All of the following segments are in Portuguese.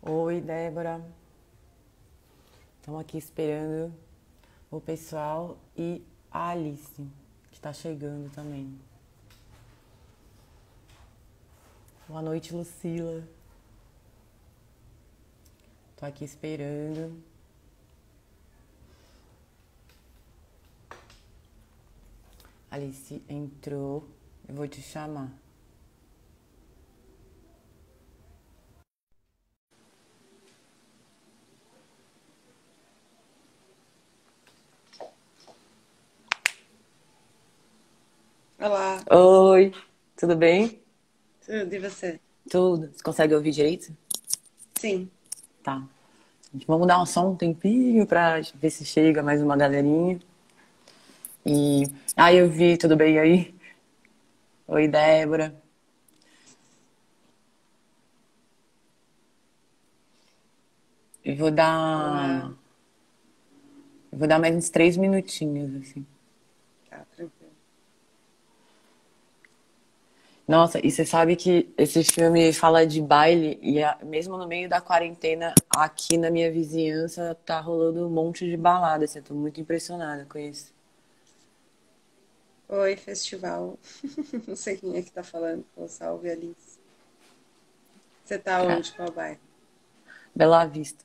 Oi, Débora. Estamos aqui esperando o pessoal e a Alice, que está chegando também. Boa noite, Lucila. Tô aqui esperando. Alice entrou. Eu vou te chamar. Olá, Oi, tudo bem? tudo e você? Tudo. Você consegue ouvir direito? Sim. Tá. Gente, vamos dar só um tempinho pra ver se chega mais uma galerinha. E. Ah, eu vi, tudo bem aí? Oi, Débora. Eu vou Olá. dar. Eu vou dar mais uns 3 minutinhos, assim. Tá, tranquilo. Nossa, e você sabe que esse filme fala de baile e mesmo no meio da quarentena, aqui na minha vizinhança tá rolando um monte de balada, assim, eu tô muito impressionada com isso. Oi, festival. Não sei quem é que tá falando. Oh, salve, Alice. Você tá Ca- onde? Qual bairro? Bela Vista.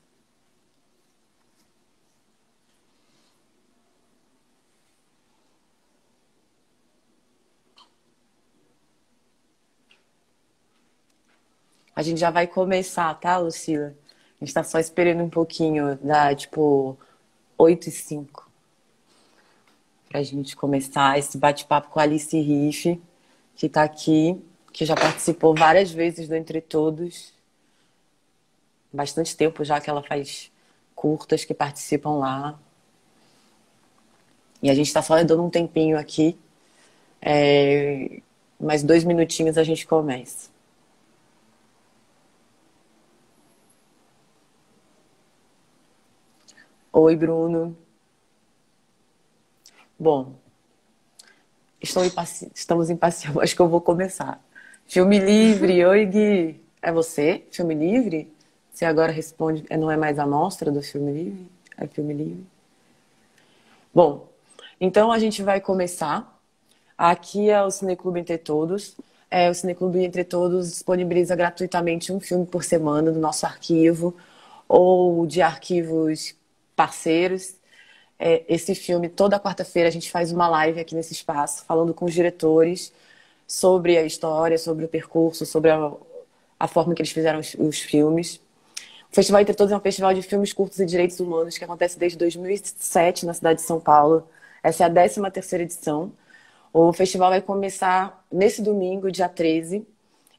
A gente já vai começar, tá, Lucila? A gente tá só esperando um pouquinho, dá tipo 8h05, pra gente começar esse bate-papo com a Alice Riff, que tá aqui, que já participou várias vezes do Entre Todos. Bastante tempo já que ela faz curtas que participam lá. E a gente tá só dando um tempinho aqui. Mais 2 minutinhos a gente começa. Oi, Bruno. Bom, estamos impacientes, acho que eu vou começar. Filme livre, oi, Gui. É você? Filme livre? Você agora responde, não é mais a mostra do filme livre? É filme livre? Bom, então a gente vai começar. Aqui é o Cineclube Entre Todos. O Cineclube Entre Todos disponibiliza gratuitamente um filme por semana do nosso arquivo ou de arquivos parceiros. Esse filme, toda quarta-feira, a gente faz uma live aqui nesse espaço, falando com os diretores sobre a história, sobre o percurso, sobre a forma que eles fizeram os filmes. O Festival Entre Todos é um festival de filmes curtos e direitos humanos que acontece desde 2007 na cidade de São Paulo. Essa é a 13ª edição. O festival vai começar nesse domingo, dia 13,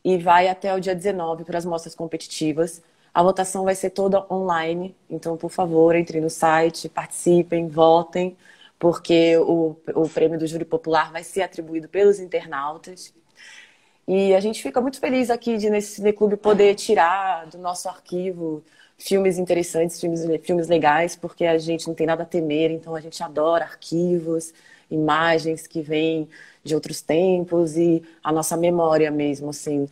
e vai até o dia 19 para as mostras competitivas. A votação vai ser toda online, então, por favor, entrem no site, participem, votem, porque o prêmio do Júri Popular vai ser atribuído pelos internautas. E a gente fica muito feliz aqui de, nesse Cineclube, poder tirar do nosso arquivo filmes interessantes, filmes legais, porque a gente não tem nada a temer, então a gente adora arquivos, imagens que vêm de outros tempos e a nossa memória mesmo, assim,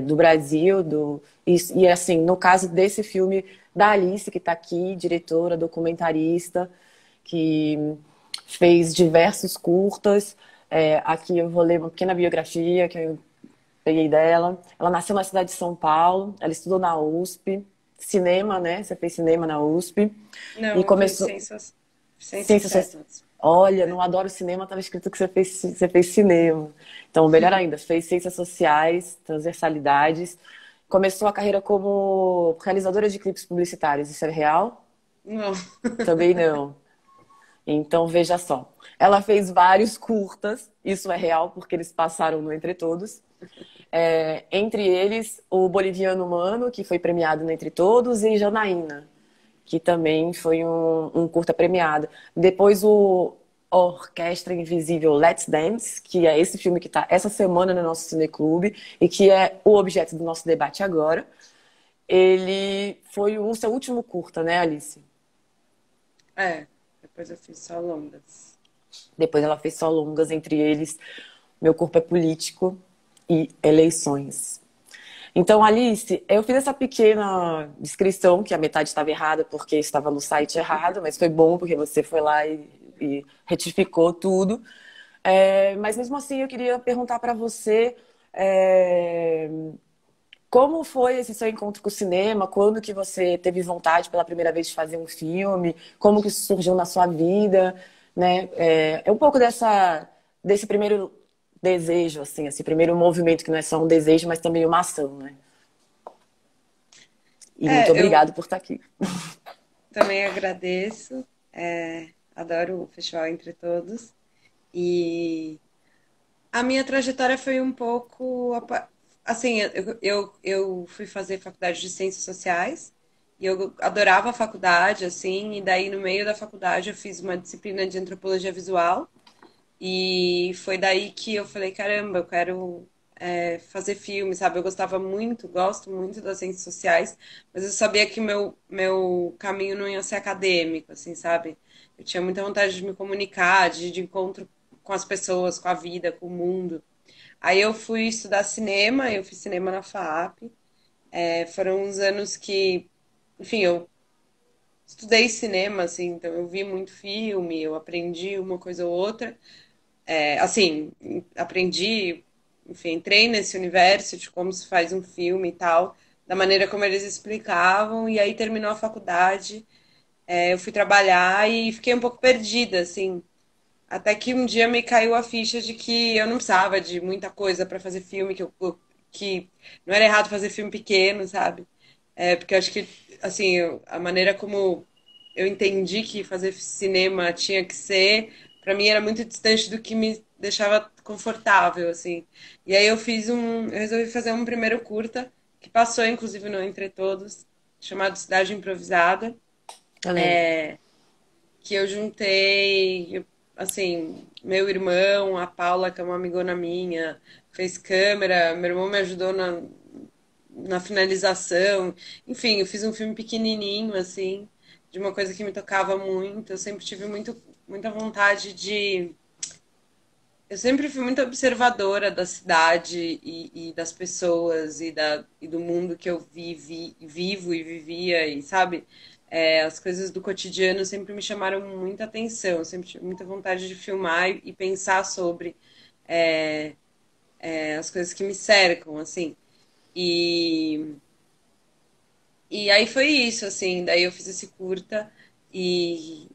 do Brasil. E, assim, no caso desse filme da Alice, que está aqui, diretora, documentarista, que fez diversos curtas. Aqui eu vou ler uma pequena biografia que eu peguei dela. Ela nasceu na cidade de São Paulo, ela estudou na USP, cinema, né? Você fez cinema na USP. E Não, eu fiz começou ciências ciências sociais. sociais. Mas, Olha, é. não adoro cinema, estava escrito que você fez cinema. Então, melhor ainda, fez ciências sociais, transversalidades. Começou a carreira como realizadora de clipes publicitários. Isso é real? Não. Também não. Então, veja só. Ela fez vários curtas, isso é real, porque eles passaram no Entre Todos. Entre eles, o Boliviano Humano, que foi premiado no Entre Todos, e Janaína, que também foi um curta premiado. Depois, Orquestra Invisível Let's Dance, que é esse filme que está essa semana no nosso cineclube e que é o objeto do nosso debate agora. Ele foi o seu último curta, né, Alice? É, depois eu fiz só longas. Depois ela fez só longas, entre eles Meu Corpo é Político e Eleições. Então, Alice, eu fiz essa pequena descrição, que a metade estava errada porque estava no site errado, mas foi bom porque você foi lá e retificou tudo. Mas mesmo assim, eu queria perguntar para você é, como foi esse seu encontro com o cinema, quando que você teve vontade pela primeira vez de fazer um filme, como que isso surgiu na sua vida, né? É um pouco desse primeiro desejo, assim, esse primeiro movimento que não é só um desejo, mas também uma ação, né? E muito Eu obrigado por estar aqui. também agradeço. Adoro o Festival Entre Todos. E a minha trajetória foi um pouco. Assim, eu fui fazer faculdade de Ciências Sociais e eu adorava a faculdade, assim, e daí no meio da faculdade eu fiz uma disciplina de antropologia visual e foi daí que eu falei: caramba, eu quero fazer filme, sabe? Eu gostava muito, gosto muito das ciências sociais, mas eu sabia que meu caminho não ia ser acadêmico, assim, sabe? Eu tinha muita vontade de me comunicar, de encontro com as pessoas, com a vida, com o mundo. Aí eu fui estudar cinema, eu fiz cinema na FAAP. Foram uns anos que, enfim, eu estudei cinema, assim, então eu vi muito filme, eu aprendi uma coisa ou outra. Assim, aprendi, enfim, entrei nesse universo de como se faz um filme e tal, da maneira como eles explicavam, e aí terminou a faculdade, eu fui trabalhar e fiquei um pouco perdida, assim. Até que um dia me caiu a ficha de que eu não precisava de muita coisa para fazer filme, que não era errado fazer filme pequeno, sabe? Porque eu acho que, assim, a maneira como eu entendi que fazer cinema tinha que ser, para mim era muito distante do que me deixava confortável, assim. E aí eu resolvi fazer um primeiro curta, que passou, inclusive, no Entre Todos, chamado Cidade Improvisada, Eu lembro. que eu juntei, assim, meu irmão, a Paula, que é uma amigona minha, fez câmera, meu irmão me ajudou na finalização. Enfim, eu fiz um filme pequenininho, assim, de uma coisa que me tocava muito. Eu sempre tive muita vontade de. Eu sempre fui muito observadora da cidade e das pessoas e do mundo que eu vivo e vivia, e sabe? As coisas do cotidiano sempre me chamaram muita atenção. Eu sempre tive muita vontade de filmar e pensar sobre as coisas que me cercam, assim. E, e aí foi isso, assim. Daí eu fiz esse curta e,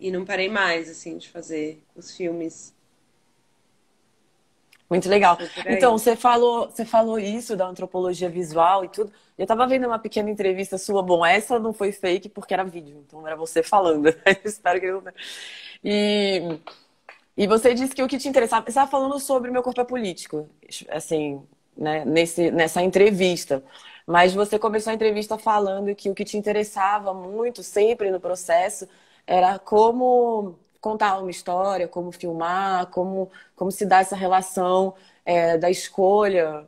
e não parei mais, assim, de fazer os filmes. Muito legal. Foi por Então, aí. você falou isso da antropologia visual e tudo. Eu estava vendo uma pequena entrevista sua. Bom, essa não foi fake porque era vídeo, então era você falando. Espero que não. E, e você disse que o que te interessava. Você estava falando sobre Meu Corpo é Político, assim, né, nessa entrevista. Mas você começou a entrevista falando que o que te interessava muito, sempre no processo, era como contar uma história, como filmar, como se dá essa relação da escolha,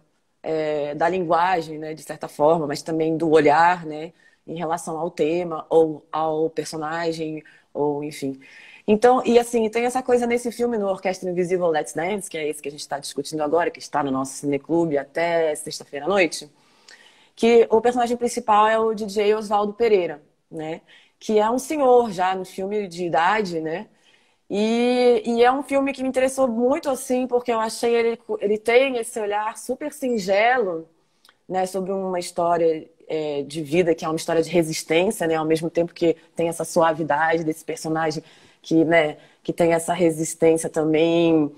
da linguagem, né, de certa forma, mas também do olhar, né, em relação ao tema ou ao personagem, ou enfim. Então, e assim, tem essa coisa nesse filme, no Orquestra Invisível Let's Dance, que é esse que a gente está discutindo agora, que está no nosso cineclube até sexta-feira à noite, que o personagem principal é o DJ Oswaldo Pereira, né? Que é um senhor já no filme de idade, né? E é um filme que me interessou muito, assim, porque eu achei ele tem esse olhar super singelo, né? Sobre uma história de vida, que é uma história de resistência, né? Ao mesmo tempo que tem essa suavidade desse personagem que, né? Que tem essa resistência também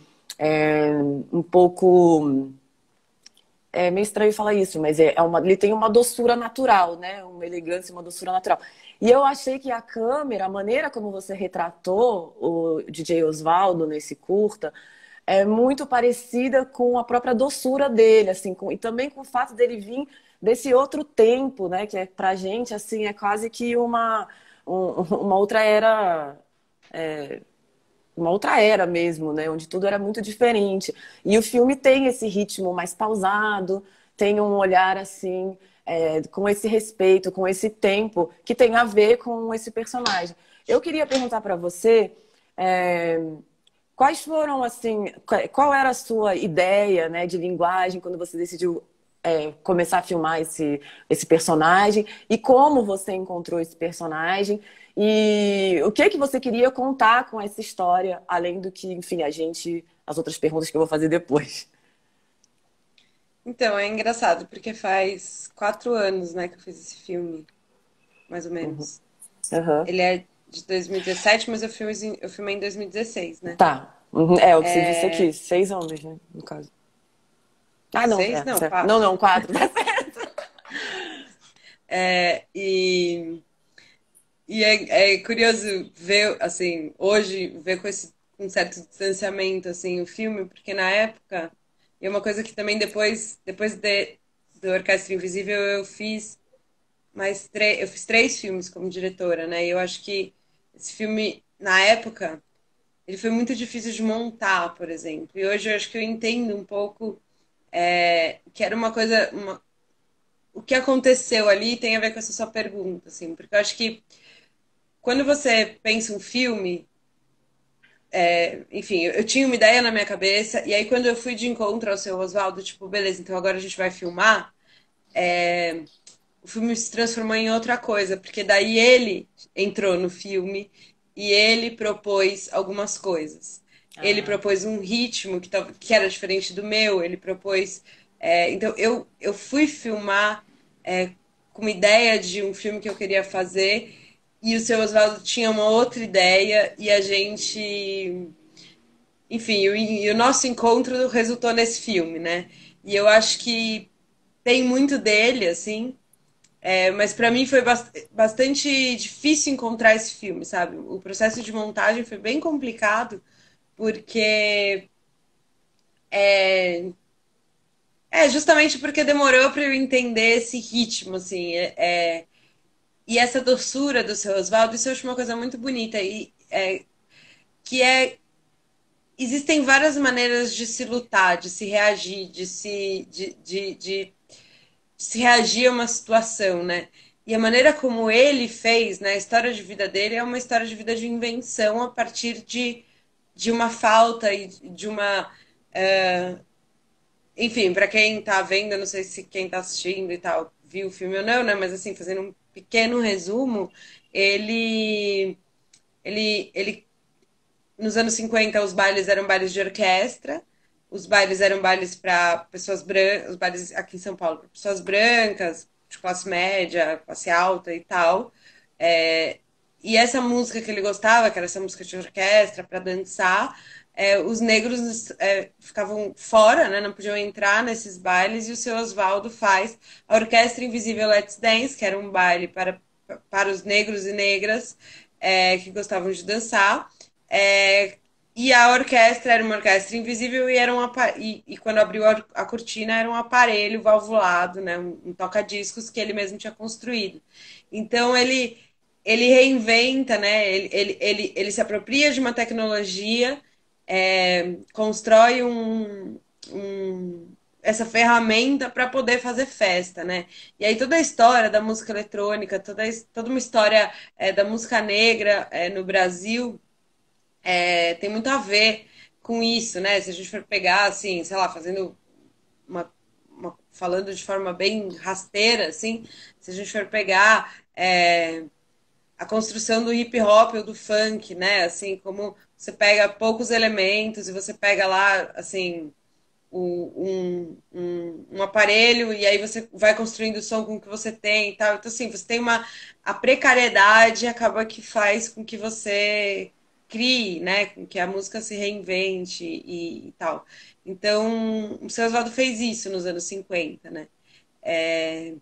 um pouco é meio estranho falar isso, mas ele tem uma doçura natural, né? Uma elegância, uma doçura natural. E eu achei que a câmera, a maneira como você retratou o DJ Osvaldo nesse curta, é muito parecida com a própria doçura dele, assim, e também com o fato dele vir desse outro tempo, né? Que é pra gente, assim, é quase que uma outra era uma outra era mesmo, né? Onde tudo era muito diferente. E o filme tem esse ritmo mais pausado, tem um olhar assim, com esse respeito, com esse tempo, que tem a ver com esse personagem. Eu queria perguntar para você, é, quais foram, assim, qual era a sua ideia, né, de linguagem quando você decidiu começar a filmar esse personagem e como você encontrou esse personagem e o que que você queria contar com essa história, além do que, enfim, as outras perguntas que eu vou fazer depois. Então, é engraçado, porque faz 4 anos, né, que eu fiz esse filme, mais ou Uhum. menos. Aham. Ele é de 2017, mas eu filmei em 2016, né? Tá. Uhum. É o que você disse aqui, 6 anos, né, no caso. Ah, não, 6? Não, certo. Não, 4. não, 4. E é curioso ver, assim, hoje, ver com esse um certo distanciamento, assim, o filme, porque na época, e é uma coisa que também depois do Orquestra Invisível eu fiz eu fiz 3 filmes como diretora, né? E eu acho que esse filme, na época, ele foi muito difícil de montar, por exemplo. E hoje eu acho que eu entendo um pouco que era uma coisa, o que aconteceu ali tem a ver com essa sua pergunta, assim, porque eu acho que quando você pensa um filme, enfim, eu tinha uma ideia na minha cabeça, e aí quando eu fui de encontro ao seu Oswaldo, tipo, beleza, então agora a gente vai filmar, o filme se transformou em outra coisa, porque daí ele entrou no filme e ele propôs algumas coisas. Ele Ah, propôs um ritmo que era diferente do meu, ele propôs. Então eu fui filmar com uma ideia de um filme que eu queria fazer, e o seu Oswaldo tinha uma outra ideia, e a gente. Enfim, e o nosso encontro resultou nesse filme, né? E eu acho que tem muito dele, assim, mas para mim foi bastante difícil encontrar esse filme, sabe? O processo de montagem foi bem complicado, porque justamente porque demorou para eu entender esse ritmo, assim, e essa doçura do seu Oswaldo, isso eu acho uma coisa muito bonita que é existem várias maneiras de se lutar, de se reagir, de se reagir a uma situação, né? E a maneira como ele fez, né, a história de vida dele é uma história de vida de invenção a partir de uma falta e de uma. Enfim, para quem tá vendo, eu não sei se quem tá assistindo e tal viu o filme ou não, né? Mas assim, fazendo um pequeno resumo, ele. Ele nos anos 50 os bailes eram bailes de orquestra, os bailes eram bailes para pessoas brancas, os bailes aqui em São Paulo, para pessoas brancas, de classe média, classe alta e tal. É, e essa música que ele gostava, que era essa música de orquestra para dançar, os negros ficavam fora, né, não podiam entrar nesses bailes, e o seu Oswaldo faz a Orquestra Invisível Let's Dance, que era um baile para os negros e negras que gostavam de dançar. É, e a orquestra era uma orquestra invisível e era e quando abriu a cortina era um aparelho valvulado, né, um toca-discos que ele mesmo tinha construído. Então ele reinventa, né, ele se apropria de uma tecnologia, constrói essa ferramenta para poder fazer festa, né? E aí toda a história da música eletrônica, toda uma história da música negra no Brasil tem muito a ver com isso, né? Se a gente for pegar, assim, sei lá, fazendo falando de forma bem rasteira, assim, se a gente for pegar a construção do hip hop ou do funk, né? Assim, como você pega poucos elementos e você pega lá, assim, um aparelho e aí você vai construindo o som com o que você tem e tal. Então, assim, você tem a precariedade acaba que faz com que você crie, né? Com que a música se reinvente e tal. Então, o seu Oswaldo fez isso nos anos 50, né? É,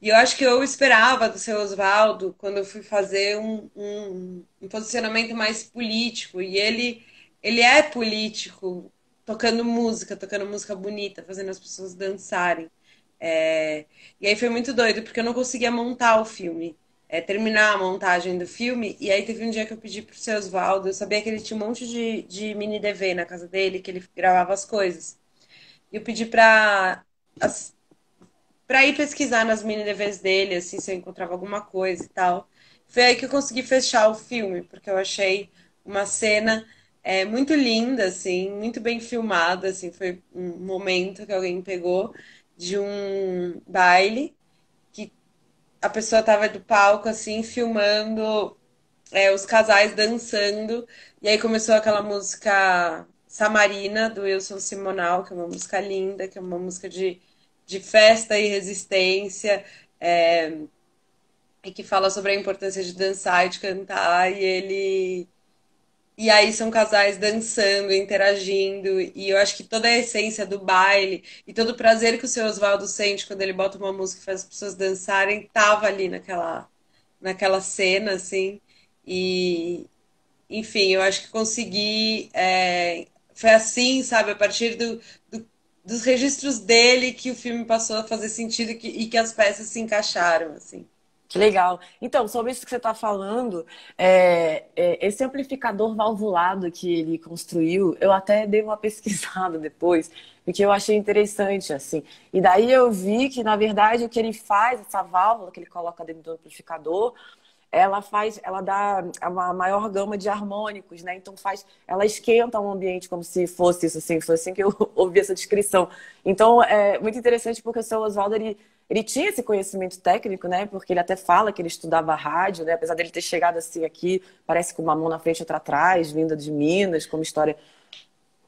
e eu acho que eu esperava do seu Oswaldo quando eu fui fazer um posicionamento mais político. E ele é político, tocando música bonita, fazendo as pessoas dançarem. É, e aí foi muito doido, porque eu não conseguia montar o filme. terminar a montagem do filme. E aí teve um dia que eu pedi pro seu Oswaldo, eu sabia que ele tinha um monte de mini DV na casa dele, que ele gravava as coisas. E eu pedi pra ir pesquisar nas mini DVs dele, assim, se eu encontrava alguma coisa e tal. Foi aí que eu consegui fechar o filme, porque eu achei uma cena muito linda, assim, muito bem filmada, assim, foi um momento que alguém pegou de um baile que a pessoa tava do palco, assim, filmando os casais dançando, e aí começou aquela música Samarina, do Wilson Simonal, que é uma música linda, que é uma música de festa e resistência, é, e que fala sobre a importância de dançar e de cantar, e ele. E aí são casais dançando, interagindo, e eu acho que toda a essência do baile e todo o prazer que o seu Oswaldo sente quando ele bota uma música e faz as pessoas dançarem, tava ali naquela cena, assim. E, enfim, eu acho que consegui. Foi assim, sabe, a partir dos registros dele que o filme passou a fazer sentido e que as peças se encaixaram, assim. Que legal. Então, sobre isso que você está falando, esse amplificador valvulado que ele construiu, eu até dei uma pesquisada depois, porque eu achei interessante, assim. E daí eu vi que, na verdade, o que ele faz, essa válvula que ele coloca dentro do amplificador, ela dá uma maior gama de harmônicos, né? Então ela esquenta o ambiente como se fosse isso, assim, foi assim que eu ouvi essa descrição. Então é muito interessante porque o seu Oswaldo, ele tinha esse conhecimento técnico, né? Porque ele até fala que ele estudava rádio, né? Apesar dele ter chegado assim aqui, parece com uma mão na frente e outra atrás, vinda de Minas, como história,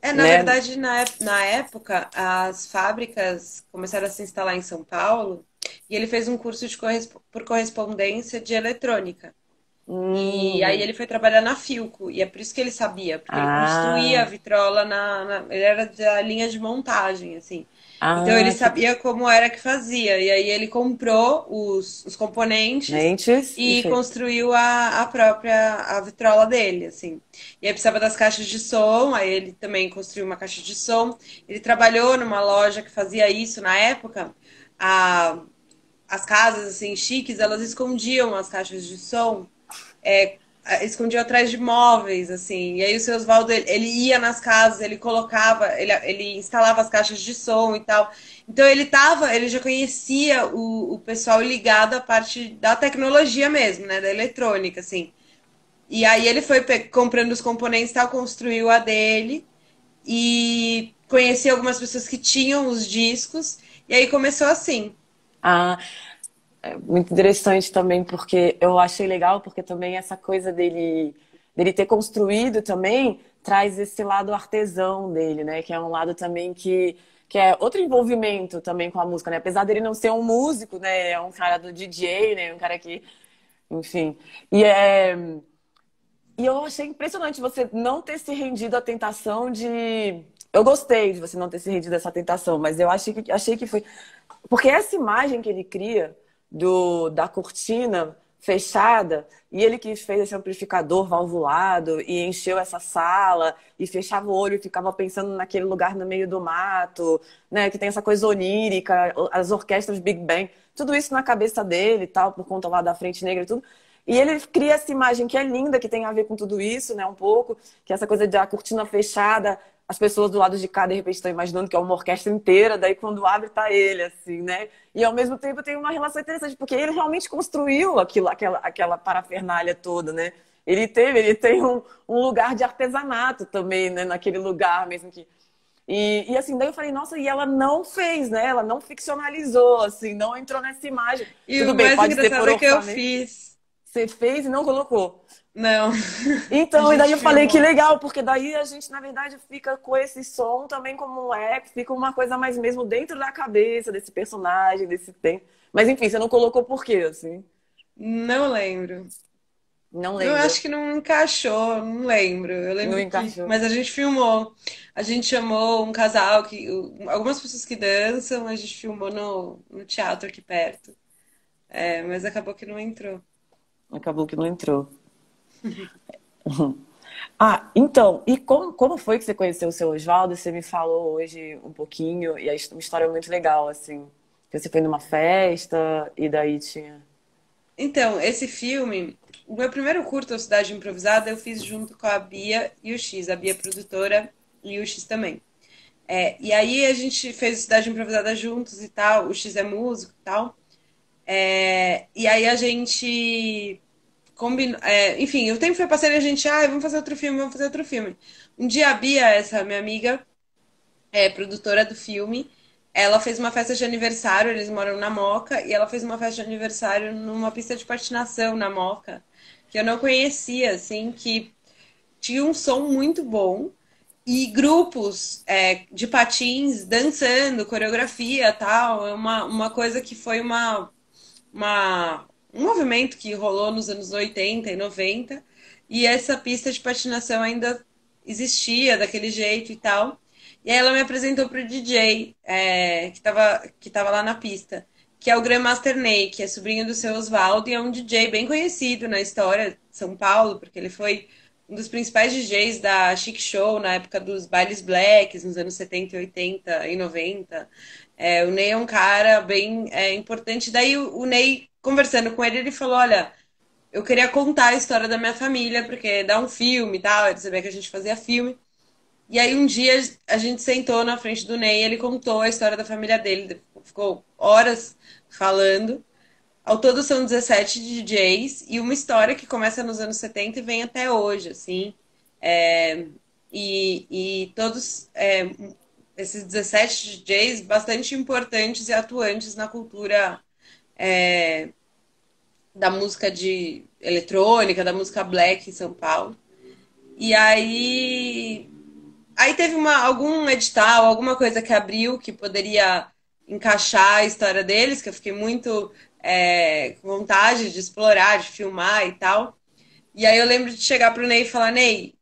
Na né? verdade, na época, as fábricas começaram a se instalar em São Paulo e ele fez um curso por correspondência de eletrônica. E aí Hum, ele foi trabalhar na Filco, e é por isso que ele sabia, porque ele construía a ah, vitrola ele era da linha de montagem, assim. Então ele ah, que sabia como era que fazia, e aí ele comprou os componentes mentes e e fez. construiu a própria a vitrola dele, assim. E aí precisava das caixas de som, aí ele também construiu uma caixa de som. Ele trabalhou numa loja que fazia isso na época. A, as casas, assim, chiques, elas escondiam as caixas de som escondiam atrás de móveis, assim. E aí o seu Oswaldo, ele ia nas casas, ele colocava, ele instalava as caixas de som e tal. Então ele já conhecia o pessoal ligado à parte da tecnologia mesmo, né, da eletrônica, assim. E aí ele foi comprando os componentes e tal, construiu a dele e conhecia algumas pessoas que tinham os discos, e aí começou assim. Ah, muito interessante também, porque eu achei legal, porque também essa coisa dele ter construído também traz esse lado artesão dele, né? Que é um lado também que é outro envolvimento também com a música, né? Apesar dele não ser um músico, né? É um cara do DJ, né? Um cara que, enfim. E, é, e eu achei impressionante você não ter se rendido à tentação de. Eu gostei de você não ter se rendido a essa tentação, mas eu achei que foi. Porque essa imagem que ele cria da cortina fechada, e ele que fez esse amplificador valvulado e encheu essa sala e fechava o olho e ficava pensando naquele lugar no meio do mato, né, que tem essa coisa onírica, as orquestras Big Bang, tudo isso na cabeça dele e tal, por conta lá da Frente Negra e tudo. E ele cria essa imagem que é linda, que tem a ver com tudo isso, né, um pouco, que é essa coisa da cortina fechada, as pessoas do lado de cá, de repente, estão imaginando que é uma orquestra inteira, daí quando abre, tá ele, assim, né? E ao mesmo tempo tem uma relação interessante, porque ele realmente construiu aquela parafernália toda, né? Ele tem um lugar de artesanato também, né? Naquele lugar mesmo que. E assim, daí eu falei, nossa, e ela não fez, né? Ela não ficcionalizou, assim, não entrou nessa imagem. E Tudo o bem, mais pode ser por engraçado é que eu orçamento. fiz. Você fez e não colocou. Não, a Então, e daí gente eu falei que filmou. legal, porque daí a gente, na verdade, fica com esse som também como um app, fica uma coisa mais mesmo dentro da cabeça desse personagem, desse tempo. Mas enfim, você não colocou por quê, assim? Não lembro. Não Não, lembra. acho que não encaixou, não lembro. Eu Não lembro que. encaixou. Mas a gente filmou. A gente chamou um casal, algumas pessoas que dançam, a gente filmou no teatro aqui perto. Mas acabou que não entrou. Acabou que não entrou. Ah, então, e como foi que você conheceu o seu Oswaldo? Você me falou hoje um pouquinho, e uma história muito legal, assim. Que você foi numa festa, e daí tinha. Então, esse filme, o meu primeiro curta, Cidade Improvisada, eu fiz junto com a Bia e o X, a Bia é produtora e o X também. E aí a gente fez Cidade Improvisada juntos e tal, o X é músico e tal. E aí a gente combinou. Enfim, o tempo foi passando e a gente, vamos fazer outro filme, vamos fazer outro filme. Um dia a Bia, essa minha amiga, produtora do filme, ela fez uma festa de aniversário, eles moram na Moca, e ela fez uma festa de aniversário numa pista de patinação na Moca, que eu não conhecia, assim, que tinha um som muito bom. E grupos de patins dançando, coreografia tal. É uma coisa que foi um movimento que rolou nos anos 80 e 90. E essa pista de patinação ainda existia daquele jeito e tal. E aí ela me apresentou pro DJ que tava lá na pista, que é o Grandmaster Ney, que é sobrinho do seu Oswaldo e é um DJ bem conhecido na história de São Paulo, porque ele foi um dos principais DJs da Chic Show na época dos bailes blacks, nos anos 70, 80 e 90. O Ney é um cara bem importante. Daí o Ney, conversando com ele, ele falou: Olha, eu queria contar a história da minha família, porque dá um filme e tal. Ele sabia que a gente fazia filme. E aí um dia a gente sentou na frente do Ney, ele contou a história da família dele, ficou horas falando. Ao todo são 17 DJs e uma história que começa nos anos 70 e vem até hoje, assim. É, e todos esses 17 DJs bastante importantes e atuantes na cultura é, da música de eletrônica, da música black em São Paulo. E aí teve algum edital, alguma coisa que abriu que poderia encaixar a história deles, que eu fiquei muito com vontade de explorar, de filmar e tal. E aí eu lembro de chegar pro Ney e falar, Ney,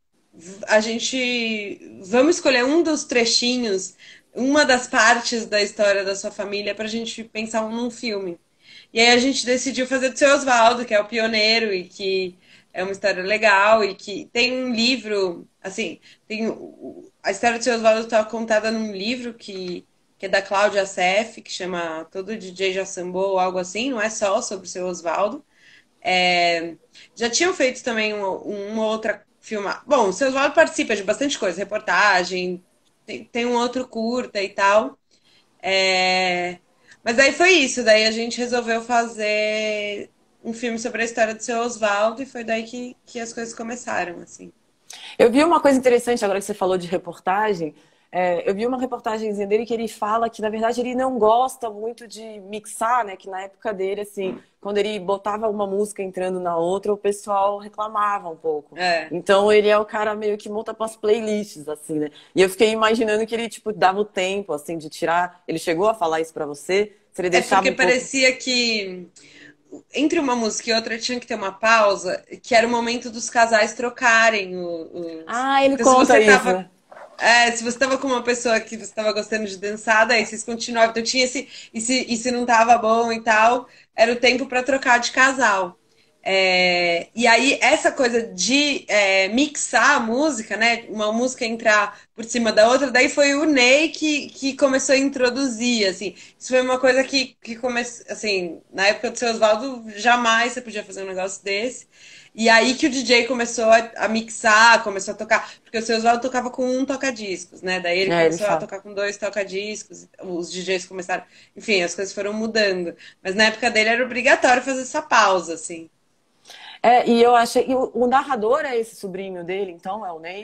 a gente vamos escolher um dos trechinhos, uma das partes da história da sua família pra gente pensar num filme. E aí a gente decidiu fazer do seu Oswaldo, que é o pioneiro e que é uma história legal e que tem um livro, assim, a história do seu Oswaldo está contada num livro que é da Cláudia Seff, que chama Todo DJ Já Sambou, ou algo assim, não é só sobre o seu Oswaldo. É, já tinham feito também uma outra filma. Bom, o seu Oswaldo participa de bastante coisa, reportagem, tem um outro curta e tal. É, mas aí foi isso, daí a gente resolveu fazer um filme sobre a história do seu Oswaldo e foi daí que as coisas começaram, assim. Eu vi uma coisa interessante agora que você falou de reportagem. Eu vi uma reportagenzinha dele que ele fala que, na verdade, ele não gosta muito de mixar, né? Que na época dele, assim, quando ele botava uma música entrando na outra, o pessoal reclamava um pouco. É. Então, ele é o cara meio que monta para as playlists, assim, né? E eu fiquei imaginando que ele, tipo, dava o tempo, assim, de tirar. Ele chegou a falar isso para você? Se ele É deixava porque um pouco. parecia que entre uma música e outra tinha que ter uma pausa, que era o momento dos casais trocarem os. Ah, ele Porque se conta você isso, tava né? se você tava com uma pessoa que você tava gostando de dançar, daí vocês continuavam. Então tinha esse. E se não tava bom e tal, era o tempo pra trocar de casal. E aí, essa coisa de mixar a música, né? Uma música entrar por cima da outra, daí foi o Ney que começou a introduzir, assim. Isso foi uma coisa que começou, assim, na época do seu Oswaldo, jamais você podia fazer um negócio desse. E aí que o DJ começou a mixar, começou a tocar, porque o seu Oswaldo tocava com um toca-discos, né? Daí ele É, ele começou a fala. tocar com dois toca-discos, os DJs começaram, enfim, as coisas foram mudando. Mas na época dele era obrigatório fazer essa pausa, assim. E eu achei. E o narrador é esse sobrinho dele, então, é o Ney?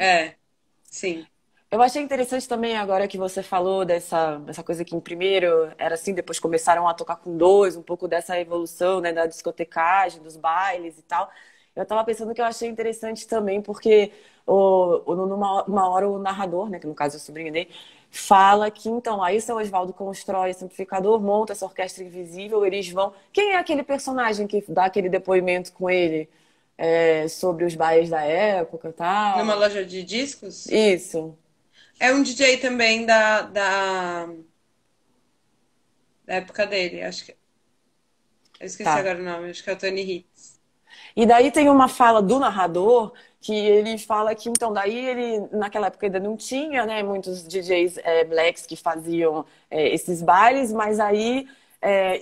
Sim. Eu achei interessante também agora que você falou dessa coisa que em primeiro era assim, depois começaram a tocar com dois, um pouco dessa evolução, né, da discotecagem, dos bailes e tal. Eu tava pensando que eu achei interessante também, porque numa uma hora o narrador, né, que no caso é o sobrinho dele, fala que então aí o seu Oswaldo constrói esse amplificador, monta essa orquestra invisível, eles vão. Quem é aquele personagem que dá aquele depoimento com ele sobre os bailes da época e Numa tal? loja de discos? Isso. É um DJ também da época dele, acho que. Eu esqueci Tá. agora o nome, acho que é o Tony Hitz. E daí tem uma fala do narrador que ele fala que, então, daí ele, naquela época ainda não tinha, né, muitos DJs blacks que faziam esses bailes, mas aí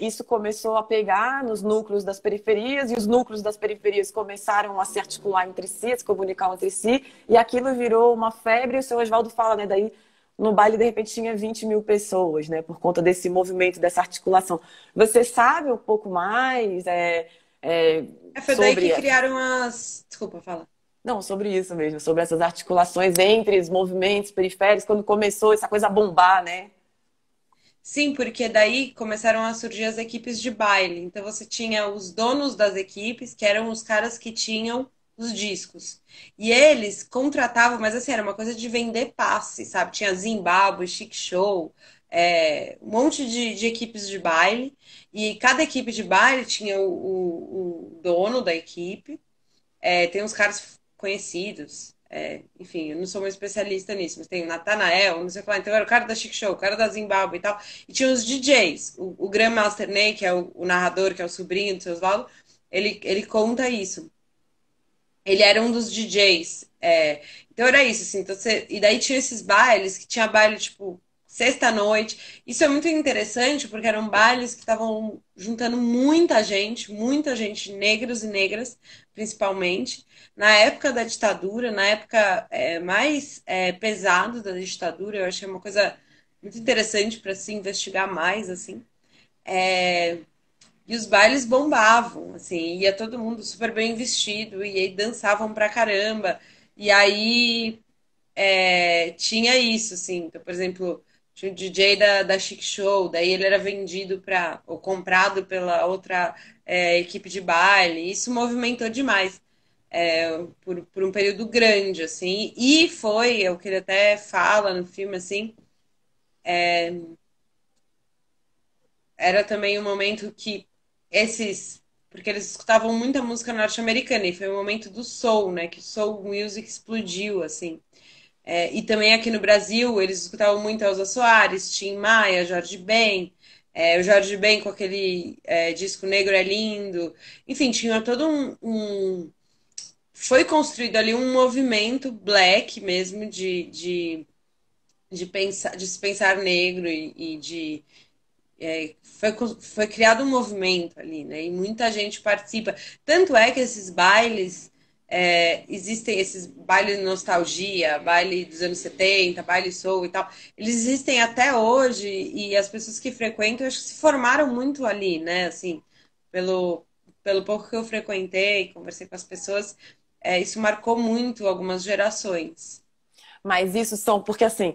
isso começou a pegar nos núcleos das periferias, e os núcleos das periferias começaram a se articular entre si, a se comunicar entre si, e aquilo virou uma febre, e o seu Oswaldo fala, né, daí no baile, de repente, tinha 20 mil pessoas, né, por conta desse movimento, dessa articulação. Você sabe um pouco mais Foi daí sobre que essa... criaram as. Desculpa, fala. Não, sobre isso mesmo, sobre essas articulações entre os movimentos periféricos, quando começou essa coisa a bombar, né? Sim, porque daí começaram a surgir as equipes de baile. Então você tinha os donos das equipes, que eram os caras que tinham os discos. E eles contratavam, mas assim, era uma coisa de vender passe, sabe? Tinha Zimbábue, Chic Show, um monte de equipes de baile. E cada equipe de baile tinha o dono da equipe. Tem uns caras conhecidos. Enfim, eu não sou uma especialista nisso, mas tem o Natanael, não sei o que lá. Então era o cara da Chic Show, o cara da Zimbábue e tal. E tinha os DJs. O Grandmaster Ney, que é o narrador, que é o sobrinho do seu Osvaldo, ele conta isso. Ele era um dos DJs. Então era isso, assim. Então e daí tinha esses bailes, que tinha baile, tipo, sexta-noite. Isso é muito interessante, porque eram bailes que estavam juntando muita gente, negros e negras, principalmente. Na época da ditadura, na época mais pesado da ditadura, eu achei uma coisa muito interessante para se investigar mais, assim. É, e os bailes bombavam, assim, ia todo mundo super bem vestido, e aí dançavam pra caramba. E aí tinha isso, assim. Então, por exemplo, tinha o DJ da Chic Show, daí ele era vendido para ou comprado pela outra equipe de baile. Isso movimentou demais por um período grande, assim. E foi, é o que ele até fala no filme, assim, era também um momento que esses. Porque eles escutavam muita música norte-americana, e foi o momento do soul, né? Que o soul music explodiu, assim. E também aqui no Brasil, eles escutavam muito Elza Soares, Tim Maia, Jorge Ben. O Jorge Ben com aquele disco Negro é Lindo. Enfim, tinha todo foi construído ali um movimento black mesmo de se pensar negro e de foi criado um movimento ali, né? E muita gente participa. Tanto é que esses bailes, existem esses bailes de nostalgia, baile dos anos 70, baile soul e tal, eles existem até hoje e as pessoas que frequentam, eu acho que se formaram muito ali, né? Assim, pelo, pelo pouco que eu frequentei, conversei com as pessoas, isso marcou muito algumas gerações. Mas isso são, porque assim,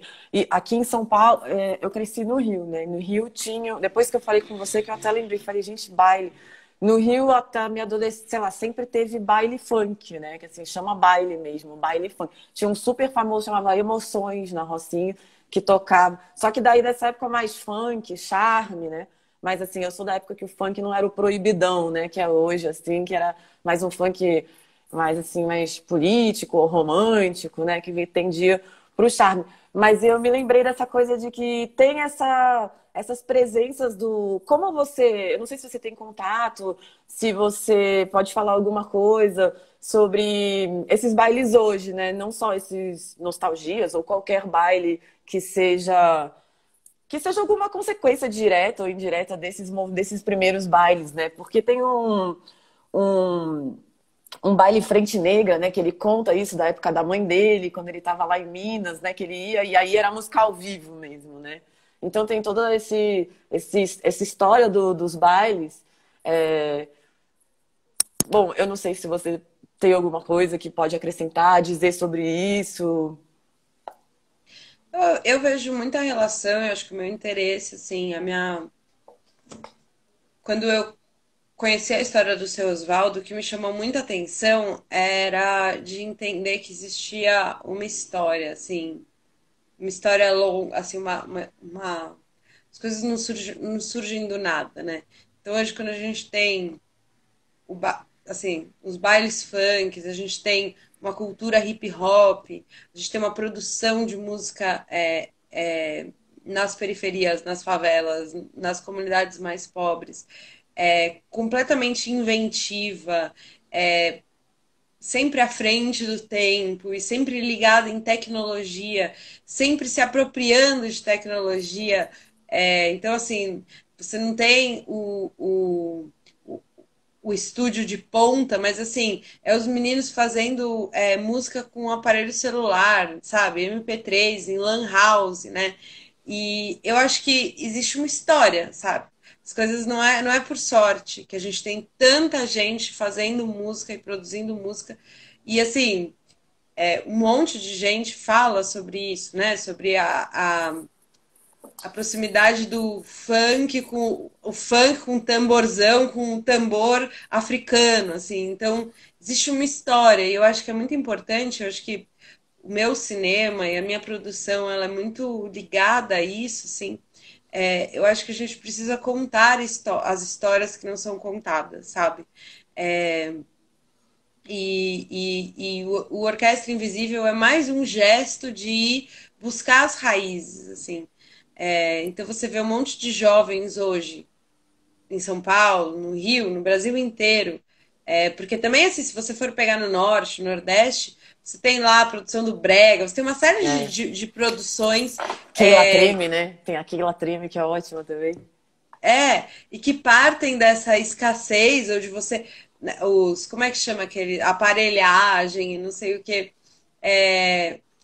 aqui em São Paulo, eu cresci no Rio, né? No Rio tinha, depois que eu falei com você, que eu até lembrei, falei, gente, baile. No Rio, até a minha adolescência, sei lá, sempre teve baile funk, né? Que assim, chama baile mesmo, baile funk. Tinha um super famoso, chamava Emoções, na Rocinha, que tocava. Só que daí, dessa época, mais funk, charme, né? Mas assim, eu sou da época que o funk não era o proibidão, né? Que é hoje, assim, que era mais um funk mais assim, mais político ou romântico, né? Que tendia para o charme. Mas eu me lembrei dessa coisa de que tem essas presenças do. Como você. Eu não sei se você tem contato, se você pode falar alguma coisa sobre esses bailes hoje, né? Não só esses nostalgias ou qualquer baile que seja. Que seja alguma consequência direta ou indireta desses primeiros bailes, né? Porque tem um um baile frente negra, né? Que ele conta isso da época da mãe dele, quando ele estava lá em Minas, né? Que ele ia, e aí era música ao vivo mesmo, né? Então tem toda essa história dos bailes. É, Bom, eu não sei se você tem alguma coisa que pode acrescentar, dizer sobre isso. Eu vejo muita relação, eu acho que o meu interesse, assim, a minha. Quando eu conheci a história do seu Oswaldo, o que me chamou muita atenção era de entender que existia uma história, assim, uma história longa, assim, as coisas não surgem do nada, né? Então hoje quando a gente tem assim, os bailes funks, a gente tem uma cultura hip hop, a gente tem uma produção de música nas periferias, nas favelas, nas comunidades mais pobres, completamente inventiva, é, sempre à frente do tempo e sempre ligada em tecnologia, sempre se apropriando de tecnologia. Então, assim, você não tem o estúdio de ponta, mas assim, é os meninos fazendo música com aparelho celular, sabe? MP3, em Lan House, né? E eu acho que existe uma história, sabe? As coisas não é por sorte que a gente tem tanta gente fazendo música e produzindo música. E assim, um monte de gente fala sobre isso, né? Sobre a proximidade do funk com o funk com tamborzão, com o tambor africano, assim. Então, existe uma história e eu acho que é muito importante, eu acho que o meu cinema e a minha produção, ela é muito ligada a isso, assim. Eu acho que a gente precisa contar as histórias que não são contadas, sabe? É, e o Orquestra Invisível é mais um gesto de ir buscar as raízes, assim. Então você vê um monte de jovens hoje em São Paulo, no Rio, no Brasil inteiro. Porque também, assim, se você for pegar no Norte, no Nordeste, você tem lá a produção do Brega, você tem uma série de, É. de, de produções Keila Treme, né? Tem a Keila Treme, que é ótima também. e que partem dessa escassez, ou de você, né, como é que chama aquele, aparelhagem, não sei o que.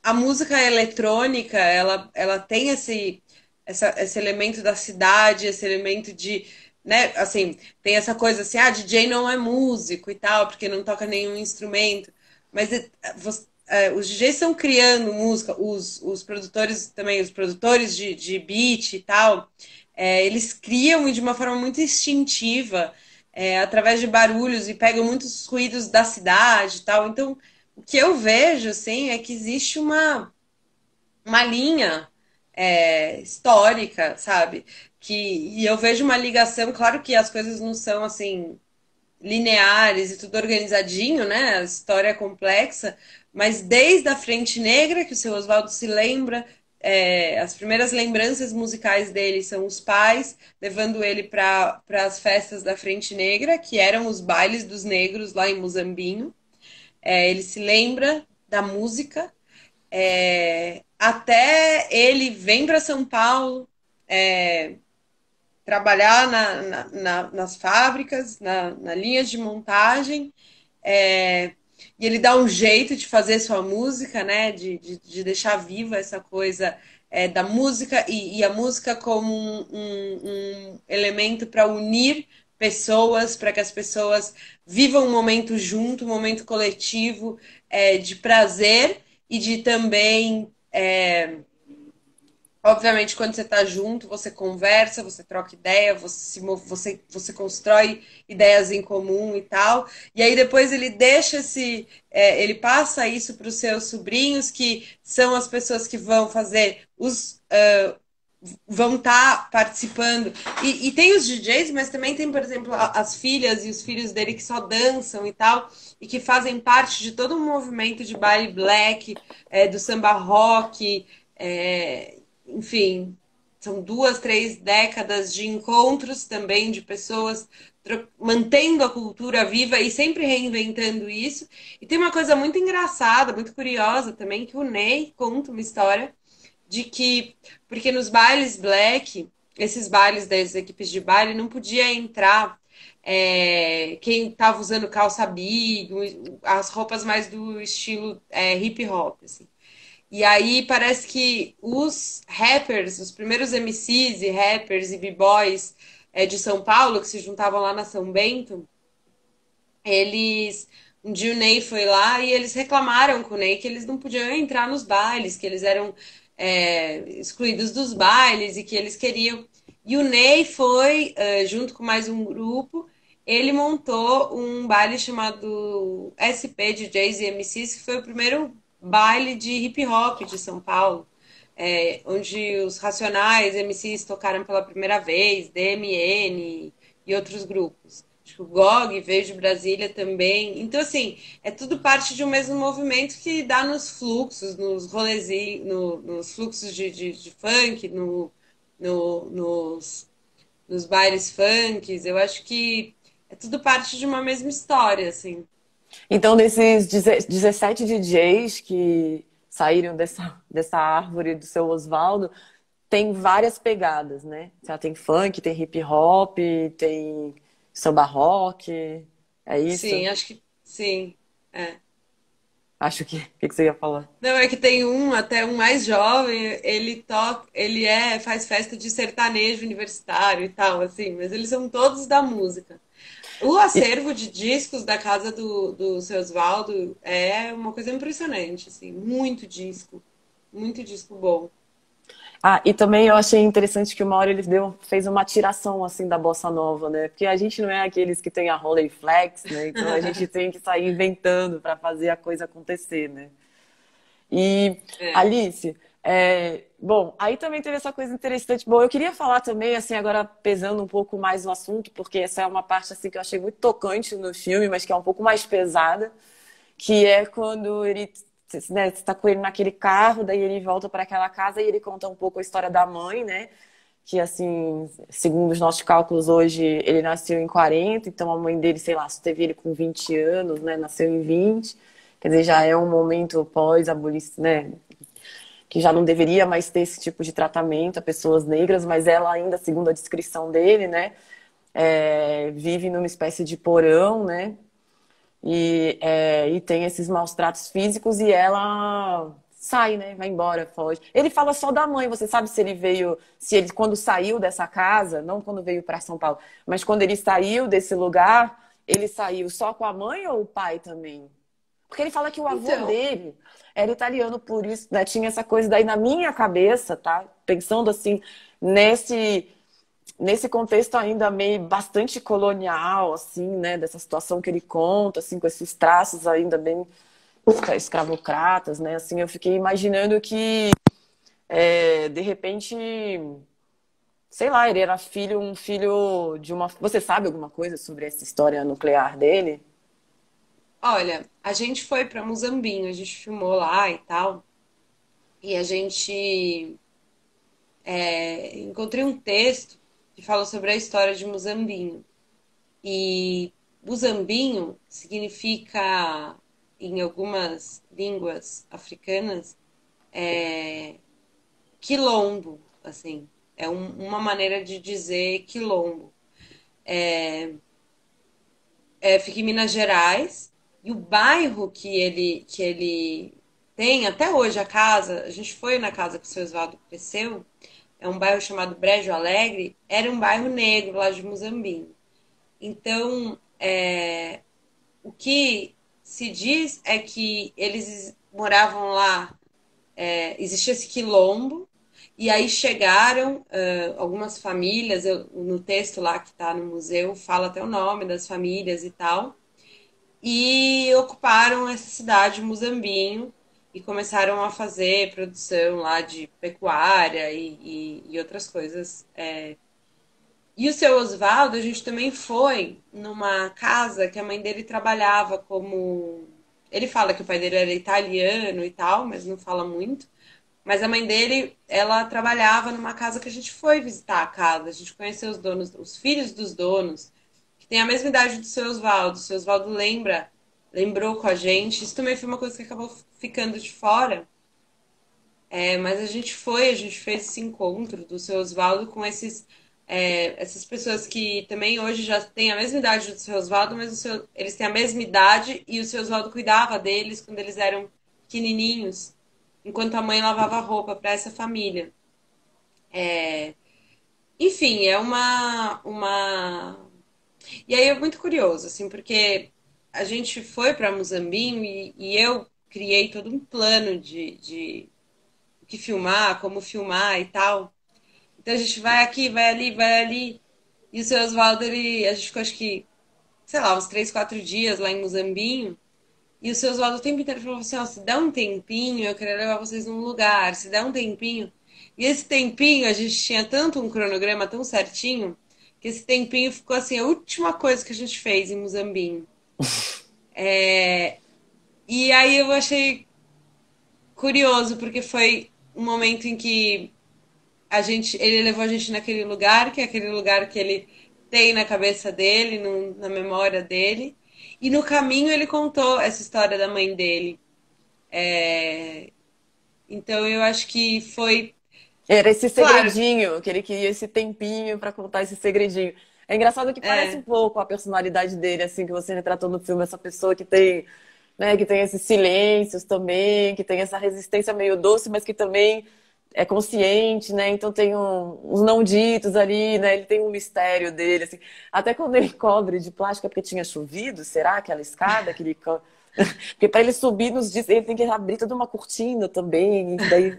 A música eletrônica, ela tem esse elemento da cidade, esse elemento de, né, assim, tem essa coisa assim, DJ não é músico e tal, porque não toca nenhum instrumento, mas os DJs estão criando música, os produtores também, os produtores de beat e tal, eles criam de uma forma muito instintiva, através de barulhos e pegam muitos ruídos da cidade e tal. Então, o que eu vejo, assim, é que existe uma linha histórica, sabe? E eu vejo uma ligação, claro que as coisas não são assim lineares e tudo organizadinho, né? A história é complexa, mas desde a Frente Negra, que o seu Oswaldo se lembra, as primeiras lembranças musicais dele são os pais levando ele para as festas da Frente Negra, que eram os bailes dos negros lá em Muzambinho. Ele se lembra da música, até ele vem para São Paulo, trabalhar nas fábricas, na linha de montagem, e ele dá um jeito de fazer sua música, né? De deixar viva essa coisa da música e a música como um elemento para unir pessoas, para que as pessoas vivam um momento junto, um momento coletivo de prazer e de também obviamente, quando você está junto, você conversa, você troca ideia, você constrói ideias em comum e tal. E aí depois ele deixa ele passa isso para os seus sobrinhos, que são as pessoas que vão fazer vão estar participando. E tem os DJs, mas também tem, por exemplo, as filhas e os filhos dele que só dançam e tal, e que fazem parte de todo um movimento de baile black, do samba rock, enfim, são 2, 3 décadas de encontros também de pessoas mantendo a cultura viva e sempre reinventando isso. E tem uma coisa muito engraçada, muito curiosa também, que o Ney conta uma história de que, porque nos bailes black, esses bailes das equipes de baile, não podia entrar quem estava usando calça big, as roupas mais do estilo hip hop, assim. E aí parece que os rappers, os primeiros MCs e rappers e b-boys de São Paulo, que se juntavam lá na São Bento, eles. Um dia o Ney foi lá e eles reclamaram com o Ney que eles não podiam entrar nos bailes, que eles eram excluídos dos bailes e que eles queriam. E o Ney foi, junto com mais um grupo, ele montou um baile chamado SP DJs e MCs, que foi o primeiro baile de hip hop de São Paulo, onde os Racionais MCs tocaram pela primeira vez, DMN e outros grupos. Acho que o GOG veio de Brasília também. Então, assim, é tudo parte de um mesmo movimento que dá nos fluxos, nos rolezinhos, nos fluxos de funk, nos bailes funks. Eu acho que é tudo parte de uma mesma história, assim. Então, desses 17 DJs que saíram dessa árvore do seu Oswaldo, tem várias pegadas, né? Ela tem funk, tem hip hop, tem samba rock. É isso? Sim, acho que sim. É. Acho que. O que que você ia falar? Não, é que tem um, até um mais jovem, ele toca, faz festa de sertanejo universitário e tal, assim, mas eles são todos da música. O E, acervo de discos da casa do seu Osvaldo é uma coisa impressionante, assim, muito disco bom. e também eu achei interessante que uma hora ele fez uma tiração assim da bossa nova, né? Porque a gente não é aqueles que tem a Rolleiflex, né? Então a gente tem que sair inventando para fazer a coisa acontecer, né? E É. Alice, bom, aí também teve essa coisa interessante. Bom, eu queria falar também, assim, agora pesando um pouco mais no assunto, porque essa é uma parte assim que eu achei muito tocante no filme, mas que é um pouco mais pesada, que é quando ele, né, está com ele naquele carro, daí ele volta para aquela casa e ele conta um pouco a história da mãe, né? Que assim, segundo os nossos cálculos hoje, ele nasceu em 40, então a mãe dele, sei lá, só teve ele com 20 anos, né? Nasceu em 20. Quer dizer, já é um momento pós-abolição, né? Que já não deveria mais ter esse tipo de tratamento a pessoas negras, mas ela ainda, segundo a descrição dele, né? Vive numa espécie de porão, né? E tem esses maus tratos físicos e ela sai, né? Vai embora, foge. Ele fala só da mãe. Você sabe se ele veio, se ele quando saiu dessa casa, não quando veio para São Paulo, mas quando ele saiu desse lugar, ele saiu só com a mãe ou o pai também? Porque ele fala que o avô Então, dele era italiano, por isso, né? Tinha essa coisa daí na minha cabeça, tá? Pensando assim, nesse nesse contexto ainda meio bastante colonial, assim, né, dessa situação que ele conta, assim, com esses traços ainda bem escravocratas, né, assim, eu fiquei imaginando que, de repente, sei lá, ele era um filho de uma... Você sabe alguma coisa sobre essa história nuclear dele? olha, a gente foi para Muzambinho, a gente filmou lá e tal, e a gente encontrei um texto que fala sobre a história de Muzambinho. E Muzambinho significa, em algumas línguas africanas, quilombo, assim. É uma maneira de dizer quilombo. Fica em Minas Gerais, e o bairro que ele tem, até hoje a casa, a gente foi na casa que o seu Oswaldo cresceu, é um bairro chamado Brejo Alegre, era um bairro negro lá de Muzambinho. Então, o que se diz é que eles moravam lá, existia esse quilombo, e aí chegaram algumas famílias, no texto lá que está no museu, fala até o nome das famílias e tal, e ocuparam essa cidade, Muzambinho, e começaram a fazer produção lá de pecuária e outras coisas. E o seu Oswaldo, a gente também foi numa casa que a mãe dele trabalhava como. Ele fala que o pai dele era italiano e tal, mas não fala muito. Mas a mãe dele, ela trabalhava numa casa que a gente foi visitar a casa. A gente conheceu os donos, os filhos dos donos, que tem a mesma idade do seu Oswaldo. O seu Oswaldo lembrou com a gente. Isso também foi uma coisa que acabou ficando de fora. Mas a gente fez esse encontro do seu Oswaldo com essas pessoas que também hoje já têm a mesma idade do seu Oswaldo, mas eles têm a mesma idade e o seu Oswaldo cuidava deles quando eles eram pequenininhos, enquanto a mãe lavava roupa para essa família. Enfim, é uma. E aí é muito curioso, assim, porque a gente foi para Muzambinho e eu criei todo um plano de o que filmar, como filmar e tal. Então a gente vai aqui, vai ali, vai ali. E o seu Oswaldo, a gente ficou acho que, sei lá, uns 3, 4 dias lá em Muzambinho. E o seu Oswaldo o tempo inteiro falou assim: ó, se dá um tempinho, eu quero levar vocês num lugar, se dá um tempinho. E esse tempinho, a gente tinha tanto um cronograma tão certinho, que esse tempinho ficou assim, a última coisa que a gente fez em Muzambinho. E aí eu achei curioso, porque foi um momento em que ele levou a gente naquele lugar, que é aquele lugar que ele tem na cabeça dele, na memória dele. E no caminho ele contou essa história da mãe dele. Então eu acho que foi. Era esse Claro, segredinho, que ele queria esse tempinho pra contar esse segredinho. É engraçado que parece um é. pouco a personalidade dele, assim, que você retratou no filme, essa pessoa que tem, né, que tem esses silêncios também, que tem essa resistência meio doce, mas que também é consciente, né? Então tem uns não ditos ali, né? Ele tem um mistério dele, assim. Até quando ele cobre de plástico é porque tinha chovido, será? Aquela escada que ele porque para ele subir nos dias, ele tem que abrir toda uma cortina também, e daí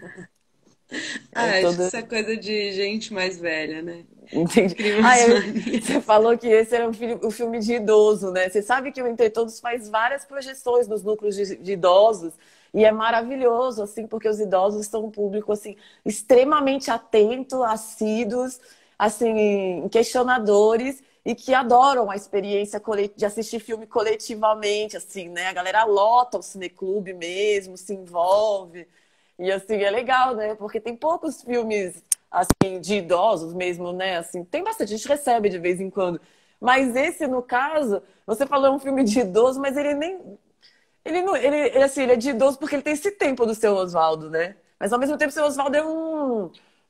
é Ah, acho que toda. isso é coisa de gente mais velha, né? Que Entendi. cria Ah, umas manias. você falou que esse era um filme de idoso, né? Você sabe que o Entre Todos faz várias projeções nos núcleos de idosos e é maravilhoso, assim, porque os idosos são um público, assim, extremamente atento, assíduos, assim, questionadores e que adoram a experiência de assistir filme coletivamente, assim, né? A galera lota o cineclube mesmo, se envolve. E assim, é legal, né? Porque tem poucos filmes assim de idosos mesmo, né? Assim, tem bastante, a gente recebe de vez em quando. Mas esse, no caso, você falou é um filme de idoso, mas ele nem ele não, assim, ele é de idoso porque ele tem esse tempo do seu Oswaldo, né? Mas ao mesmo tempo o seu Oswaldo é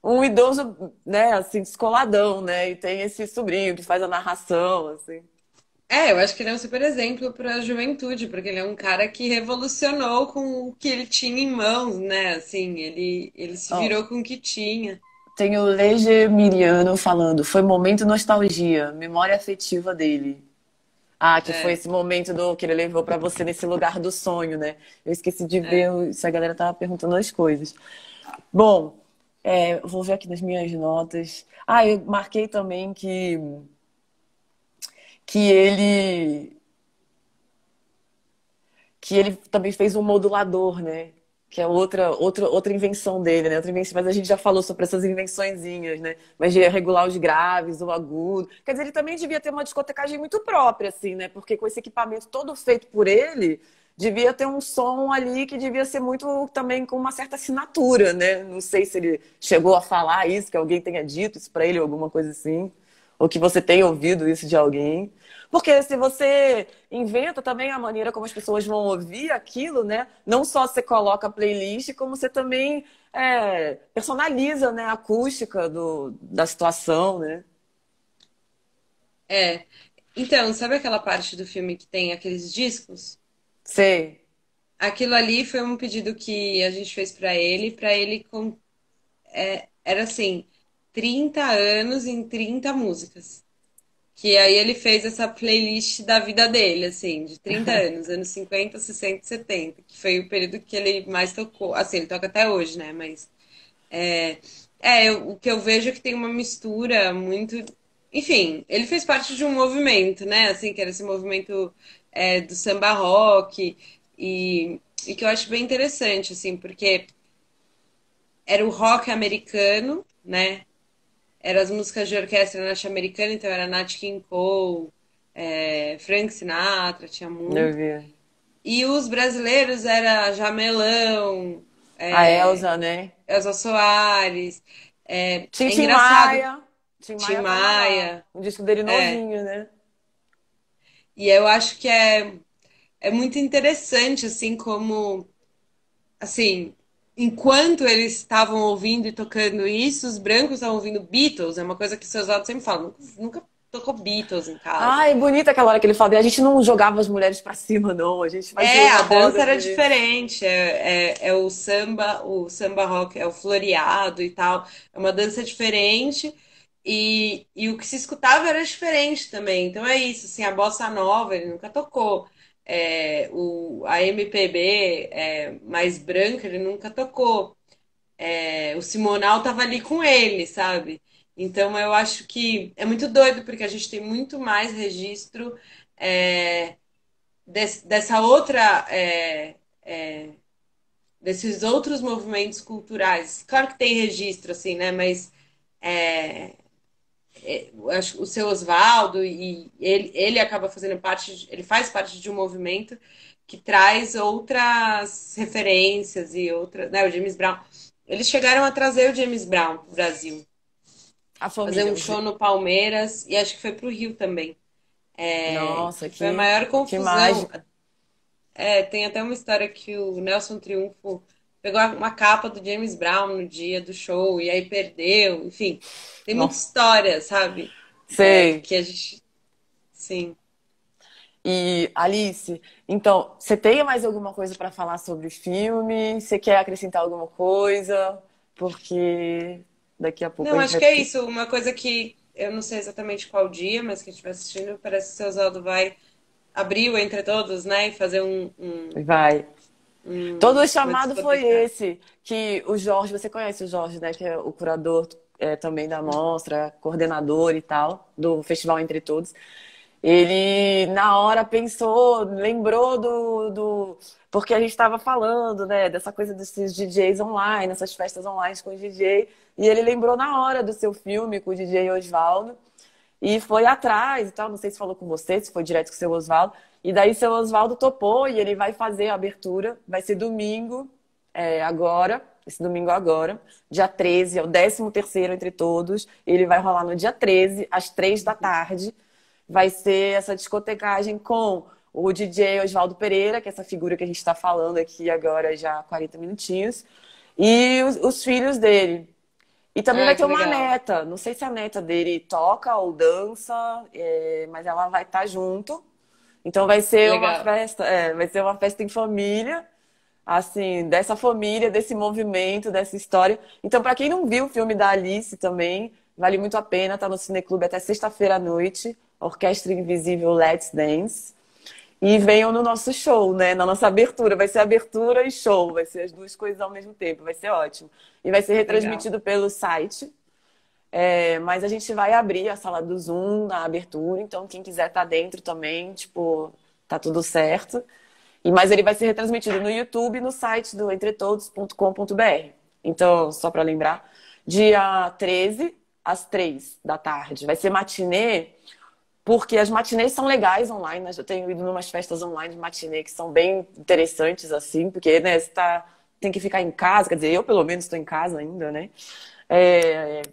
um idoso, né, assim, descoladão, né? E tem esse sobrinho que faz a narração, assim. É, eu acho que ele é um super exemplo para a juventude, porque ele é um cara que revolucionou com o que ele tinha em mãos, né? Assim, ele se Ó, virou com o que tinha. tem o Lege Miriano falando, foi momento nostalgia, memória afetiva dele. Ah, que foi É. esse momento do que ele levou pra você nesse lugar do sonho, né? Eu esqueci de É. ver se a galera tava perguntando as coisas. Bom, vou ver aqui nas minhas notas. Ah, eu marquei também que ele que ele também fez um modulador, né? Que é outra invenção dele, né? Outra invenção, mas a gente já falou sobre essas invençõezinhas, né? Mas de regular os graves, o agudo. Quer dizer, ele também devia ter uma discotecagem muito própria, assim, né? Porque com esse equipamento todo feito por ele, devia ter um som ali que devia ser muito também com uma certa assinatura, né? Não sei se ele chegou a falar isso, que alguém tenha dito isso pra ele, alguma coisa assim. Ou que você tenha ouvido isso de alguém. Porque se você inventa também a maneira como as pessoas vão ouvir aquilo, né? Não só você coloca a playlist, como você também personaliza, né, a acústica da situação, né? É. Então, sabe aquela parte do filme que tem aqueles discos? Sei. Aquilo ali foi um pedido que a gente fez pra ele era assim, 30 anos em 30 músicas. Que aí ele fez essa playlist da vida dele, assim, de 30 anos, anos 50, 60 e 70, que foi o período que ele mais tocou. Assim, ele toca até hoje, né? Mas o que eu vejo é que tem uma mistura muito. Enfim, ele fez parte de um movimento, né? Assim, que era esse movimento do samba rock, e que eu acho bem interessante, assim, porque era o rock americano, né? Eram as músicas de orquestra norte-americana, então era Nat King Cole, Frank Sinatra, tinha Eu muito. vi. E os brasileiros era Jamelão, A Elsa, né? Elza Soares. É Tim engraçado, Maia. Tim Tim Maia tava lá. Maia. O disco dele É. novinho, né? E eu acho que é muito interessante, assim, como, assim, enquanto eles estavam ouvindo e tocando isso, os brancos estavam ouvindo Beatles, é uma coisa que seus lados sempre falam, nunca tocou Beatles em casa. Ai, bonita aquela hora que ele fala. A gente não jogava as mulheres pra cima, não. A gente fazia É, uma a dança roda era de. diferente, é o samba rock, é o floreado e tal, é uma dança diferente e o que se escutava era diferente também. Então é isso, assim, a bossa nova ele nunca tocou, a MPB mais branca ele nunca tocou. O Simonal tava ali com ele, sabe? Então eu acho que é muito doido porque a gente tem muito mais registro. é, dessa outra, desses outros movimentos culturais. Claro que tem registro, assim, né? Mas eu acho que o seu Oswaldo e ele acaba fazendo parte, ele faz parte de um movimento que traz outras referências e outras, né? O James Brown. Eles chegaram a trazer o James Brown para o Brasil, A fazer família. um show no Palmeiras e acho que foi para o Rio também. Nossa, Que foi a maior que confusão. mágico. Tem até uma história que o Nelson Triunfo pegou uma capa do James Brown no dia do show e aí perdeu, enfim. Tem muita Nossa, história, sabe? sei. Que a gente. Sim. E Alice, então, você tem mais alguma coisa para falar sobre o filme? Você quer acrescentar alguma coisa? Porque daqui a pouco a Não, gente acho vai que é ter. isso. Uma coisa que eu não sei exatamente qual dia, mas que a gente vai assistindo, parece que o seu Oswaldo vai abrir o Entre Todos, né? E fazer Vai. Todo o uma chamado foi desconectada. esse, que o Jorge, você conhece o Jorge, né, que é o curador também da mostra, coordenador e tal, do Festival Entre Todos. Ele, na hora, pensou, lembrou porque a gente estava falando, né, dessa coisa desses DJs online, essas festas online com o DJ, e ele lembrou na hora do seu filme com o DJ Osvaldo, e foi atrás e tal. Não sei se falou com você, se foi direto com o seu Oswaldo. E daí seu Oswaldo topou e ele vai fazer a abertura. Vai ser domingo, agora, esse domingo agora, dia 13, é o 13º entre todos. Ele vai rolar no dia 13, às 3 da tarde. Vai ser essa discotecagem com o DJ Oswaldo Pereira, que é essa figura que a gente está falando aqui agora já há 40 minutinhos, e os filhos dele. E também vai Ah, ter que uma legal. neta. Não sei se a neta dele toca ou dança, mas ela vai estar junto. Então Legal. vai ser uma festa em família, assim, dessa família, desse movimento, dessa história. Então, para quem não viu o filme da Alice também, vale muito a pena. Tá no Cineclube até sexta-feira à noite. Orquestra Invisível Let's Dance. E venham no nosso show, né? Na nossa abertura. Vai ser abertura e show. Vai ser as duas coisas ao mesmo tempo. Vai ser ótimo. E vai ser Legal. retransmitido pelo site. Mas a gente vai abrir a sala do Zoom na abertura. Então, quem quiser estar dentro também, tipo, tá tudo certo. Mas ele vai ser retransmitido no YouTube e no site do entretodos.com.br. Então, só para lembrar, dia 13 às 3 da tarde. Vai ser matinê, porque as matinês são legais online, né? Eu tenho ido em umas festas online de matinê que são bem interessantes, assim, porque, né, tem que ficar em casa, quer dizer, eu pelo menos estou em casa ainda, né? É,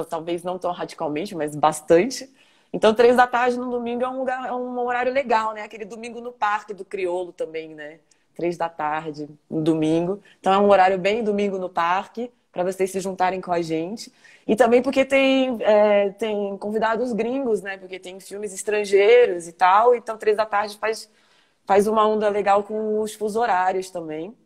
talvez não tão radicalmente, mas bastante. Então, 3 da tarde no domingo é um horário legal, né? Aquele domingo no Parque do Criolo também, né? 3 da tarde no domingo. Então, é um horário bem domingo no parque, para vocês se juntarem com a gente. E também porque tem convidados gringos, né? Porque tem filmes estrangeiros e tal. Então, 3 da tarde faz uma onda legal com os fusos horários também.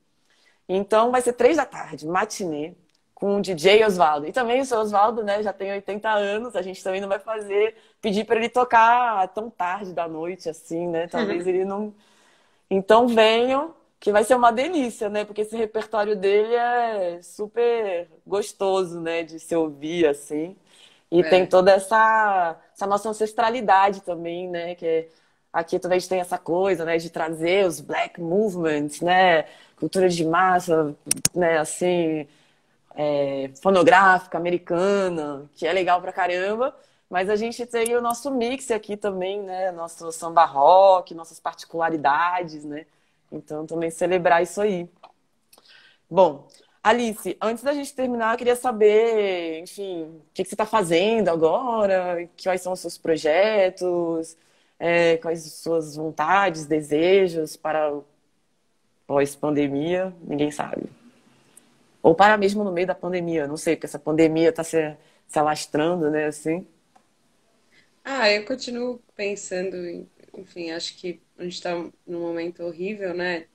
Então, vai ser 3 da tarde, matinê, com o DJ Osvaldo. E também o seu Osvaldo, né, já tem 80 anos, a gente também não vai pedir para ele tocar tão tarde da noite, assim, né? Talvez ele não. Então venham, que vai ser uma delícia, né? Porque esse repertório dele é super gostoso, né, de se ouvir, assim. E tem É. toda essa nossa ancestralidade também, né? Aqui também a gente tem essa coisa, né, de trazer os black movements, né? Cultura de massa, né, assim, fonográfica americana, que é legal pra caramba. Mas a gente tem o nosso mix aqui também, né? Nosso samba rock, nossas particularidades, né? Então também celebrar isso aí. Bom, Alice, antes da gente terminar, eu queria saber, enfim, o que que você está fazendo agora, quais são os seus projetos, quais as suas vontades, desejos para o pós-pandemia, ninguém sabe. Ou para mesmo no meio da pandemia, não sei, porque essa pandemia está se alastrando, né, assim. Ah, eu continuo pensando enfim, acho que a gente tá num momento horrível, né?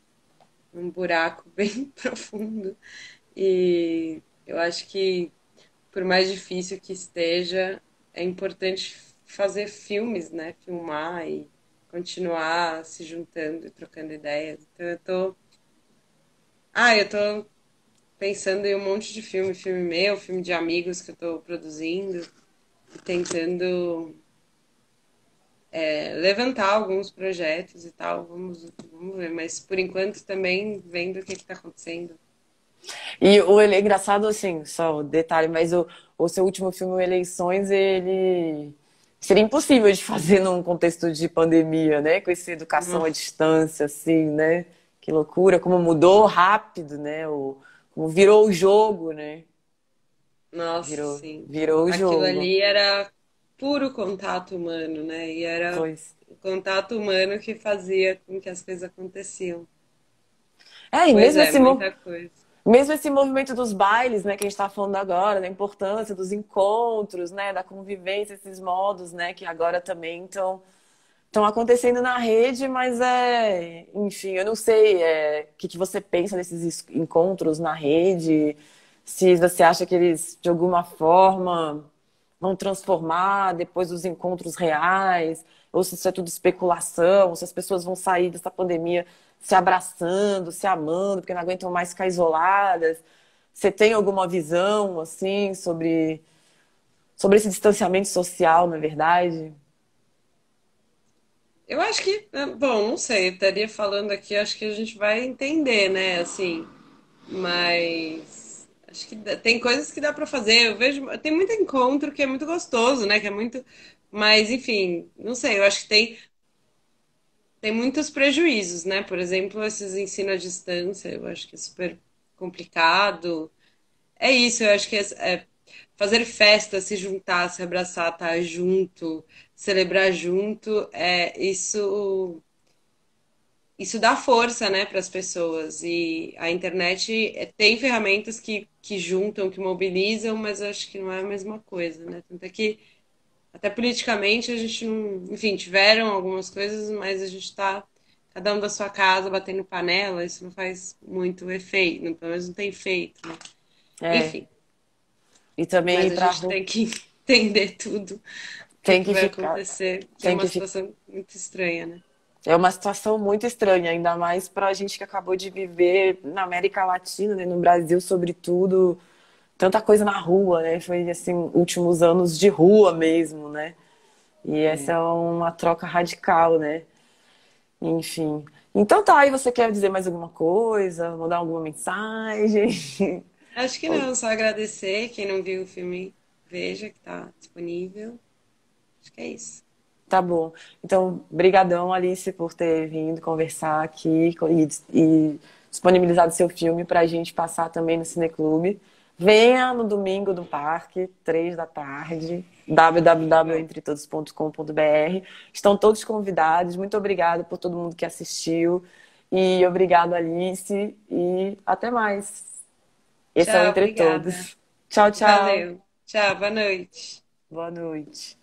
Um buraco bem profundo. E eu acho que, por mais difícil que esteja, é importante fazer filmes, né? Filmar e continuar se juntando e trocando ideias. Então eu tô pensando em um monte de filme meu, filme de amigos que eu tô produzindo e tentando levantar alguns projetos e tal. Vamos ver. Mas por enquanto também vendo o que está acontecendo. E ele é engraçado, assim, só um detalhe, mas o seu último filme, o Eleições, ele seria impossível de fazer num contexto de pandemia, né? Com essa educação à Nossa, distância, assim, né? Que loucura, como mudou rápido, né? Como virou o jogo, né? nossa, sim. Virou o Aquilo jogo. ali era puro contato humano, né? E era Pois. o contato humano que fazia com que as coisas aconteciam. E Pois mesmo é, esse, muita coisa. Mesmo esse movimento dos bailes, né, que a gente está falando agora, da importância dos encontros, né, da convivência, esses modos, né, que agora também estão acontecendo na rede, mas enfim, eu não sei o que você pensa desses encontros na rede, se você acha que eles, de alguma forma, vão transformar depois os encontros reais, ou se isso é tudo especulação, ou se as pessoas vão sair dessa pandemia se abraçando, se amando, porque não aguentam mais ficar isoladas. Você tem alguma visão, assim, sobre esse distanciamento social, na verdade? Eu acho que, bom, não sei, eu estaria falando aqui, acho que a gente vai entender, né, assim, mas acho que tem coisas que dá pra fazer. Eu vejo, tem muito encontro que é muito gostoso, né, que é muito, mas enfim, não sei, eu acho que tem muitos prejuízos, né? Por exemplo, esses ensino à distância, eu acho que é super complicado. É isso, eu acho que fazer festa, se juntar, se abraçar, estar junto, celebrar junto, isso dá força, né, para as pessoas. E a internet tem ferramentas que juntam, que mobilizam, mas eu acho que não é a mesma coisa, né? Tanto é que até politicamente a gente não. Enfim, tiveram algumas coisas, mas a gente está cada um da sua casa batendo panela, isso não faz muito efeito, pelo menos não tem feito, né? É. Enfim, E também mas ir a pra gente rua tem que entender tudo o tem que que vai ficar. acontecer, que é Tem uma que ficar. situação muito estranha, né? É uma situação muito estranha, ainda mais para a gente que acabou de viver na América Latina, né, no Brasil, sobretudo, tanta coisa na rua, né? Foi assim, últimos anos de rua mesmo, né? E essa É. é uma troca radical, né? Enfim. Então tá, aí você quer dizer mais alguma coisa? Mandar alguma mensagem? Acho que não, só agradecer. Quem não viu o filme, veja que está disponível. Acho que é isso. Tá bom. Então, brigadão, Alice, por ter vindo conversar aqui e disponibilizado seu filme para a gente passar também no Cineclube. Venha no domingo do parque, 3 da tarde, Legal. www.entretodos.com.br. Estão todos convidados. Muito obrigada por todo mundo que assistiu. E obrigado, Alice. E até mais. Esse é o Tchau, Entre obrigada. Todos. Tchau, tchau. Valeu. Tchau, boa noite. Boa noite.